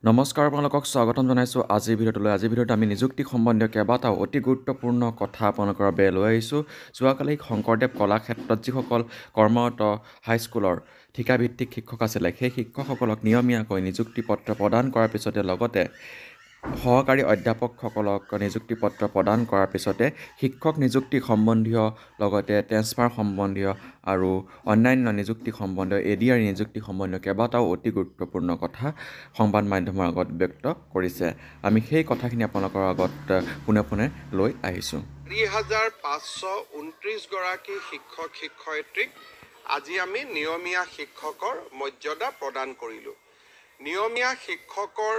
নমস্কাৰ আপোনালোকক স্বাগতম জনাইছোঁ আজিৰ ভিডিঅ'টোলৈ। আজিৰ ভিডিঅ'ত আমি নিযুক্তি সম্বন্ধীয় কেইবাটাও অতি গুৰুত্বপূৰ্ণ কথা আপোনালোকৰ বাবে লৈ আহিছোঁ। যোৱাকালি শংকৰদেৱ কলাক্ষেত্ৰত যিসকল কৰ্মৰত হাইস্কুলৰ ঠিকাভিত্তিক শিক্ষক আছিলে, সেই শিক্ষকসকলক নিয়মীয়াকৈ নিযুক্তি পত্ৰ প্ৰদান কৰাৰ পিছতে লগতে সহকাৰী অধ্যাপকসকলক নিযুক্তি পত্ৰ প্ৰদান কৰাৰ পিছতে শিক্ষক নিযুক্তি সম্বন্ধীয় লগতে ট্ৰেন্সফাৰ সম্বন্ধীয় আৰু অন্যান্য নিযুক্তি সম্বন্ধীয় ADR নিযুক্তি সম্বন্ধীয় কেইবাটাও অতি গুৰুত্বপূৰ্ণ কথা সংবাদ মাধ্যমৰ আগত ব্যক্ত কৰিছে। আমি সেই কথাখিনি আপোনালোকৰ আগত পোনে পোনে লৈ আহিছোঁ। 3,529 গৰাকী শিক্ষক শিক্ষয়িত্ৰীক আজি আমি নিয়মীয়া শিক্ষকৰ মৰ্যাদা প্ৰদান কৰিলোঁ। নিয়মীয়া শিক্ষকৰ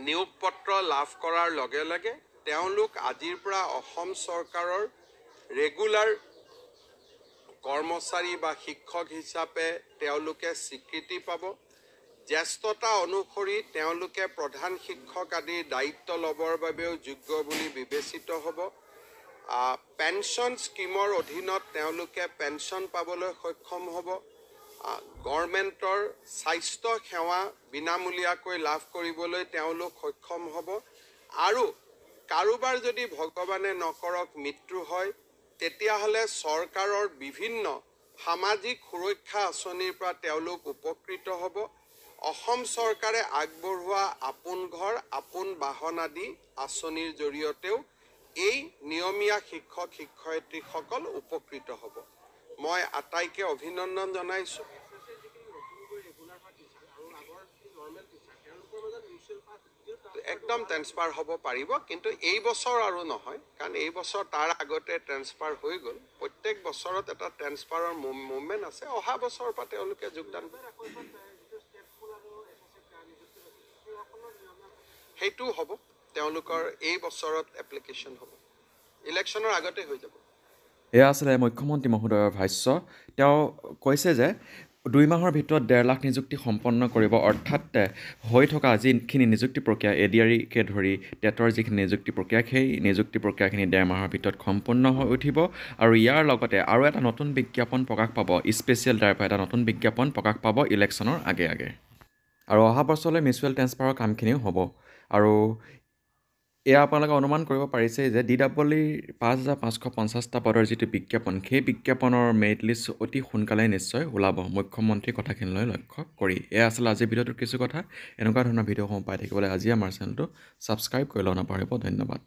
নিয়োগ পত্ৰ লাভ কৰাৰ লগে লগে তেওঁলোক আজিৰ পৰা অসম চৰকাৰৰ ৰেগুলাৰ কৰ্মচাৰী বা শিক্ষক হিচাপে তেওঁলোকে স্বীকৃতি পাব। জ্যেষ্ঠতা অনুসৰি তেওঁলোকে প্ৰধান শিক্ষক আদিৰ দায়িত্ব ল'বৰ বাবেও যোগ্য বুলি বিবেচিত হ'ব। পেঞ্চন স্কিমৰ অধীনত তেওঁলোকে পেঞ্চন পাবলৈ সক্ষম হ'ব। গভৰ্ণমেণ্টৰ স্বাস্থ্য সেৱা বিনামূলীয়াকৈ লাভ কৰিবলৈ তেওঁলোক সক্ষম হ'ব। আৰু কাৰোবাৰ যদি ভগৱানে নকৰক মৃত্যু হয়, তেতিয়াহ'লে চৰকাৰৰ বিভিন্ন সামাজিক সুৰক্ষা আঁচনিৰ পৰা তেওঁলোক উপকৃত হ'ব। অসম চৰকাৰে আগবঢ়োৱা আপোন ঘৰ আপোন বাহন আদি আঁচনিৰ জৰিয়তেও এই নিয়মীয়া শিক্ষক শিক্ষয়িত্ৰীসকল উপকৃত হ'ব। মই আটাইকে অভিনন্দন জনাইছোঁ। একদম ট্ৰেন্সফাৰ হ'ব পাৰিব, কিন্তু এই বছৰ আৰু নহয়, কাৰণ এই বছৰ তাৰ আগতে ট্ৰেন্সফাৰ হৈ গ'ল। প্ৰত্যেক বছৰত এটা ট্ৰেন্সফাৰৰ মুভমেণ্ট আছে। অহা বছৰৰ পৰা তেওঁলোকে যোগদান সেইটোও হ'ব। তেওঁলোকৰ এই বছৰত এপ্লিকেশ্যন হ'ব, ইলেকশ্যনৰ আগতে হৈ যাব। এয়া আছিলে মুখ্যমন্ত্ৰী মহোদয়ৰ ভাষ্য। তেওঁ কৈছে যে 2 মাহৰ ভিতৰত 1.5 লাখ নিযুক্তি সম্পন্ন কৰিব, অৰ্থাৎ হৈ থকা যিখিনি নিযুক্তি প্ৰক্ৰিয়া ADRকে ধৰি টেটৰ যিখিনি নিযুক্তি প্ৰক্ৰিয়া, সেই নিযুক্তি প্ৰক্ৰিয়াখিনি 1.5 মাহৰ ভিতৰত সম্পূৰ্ণ হৈ উঠিব। আৰু ইয়াৰ লগতে আৰু এটা নতুন বিজ্ঞাপন প্ৰকাশ পাব, স্পেচিয়েল তাৰ পৰা এটা নতুন বিজ্ঞাপন প্ৰকাশ পাব ইলেকশ্যনৰ আগে আগে। আৰু অহা বছৰলৈ মিউচুৱেল ট্ৰেন্সফাৰৰ কামখিনিও হ'ব। আৰু এয়া আপোনালোকে অনুমান কৰিব পাৰিছে যে DEEৰ 5,550টা পদৰ যিটো বিজ্ঞাপন, সেই বিজ্ঞাপনৰ মেৰিট লিষ্ট অতি সোনকালে নিশ্চয় ওলাব মুখ্যমন্ত্ৰীৰ কথাখিনিলৈ লক্ষ্য কৰি। এয়া আছিলে আজিৰ ভিডিঅ'টোৰ কিছু কথা। এনেকুৱা ধৰণৰ ভিডিঅ'সমূহ পাই থাকিবলৈ আজি আমাৰ চেনেলটো ছাবস্ক্ৰাইব কৰি ল'ব নাপাহৰিব। ধন্যবাদ।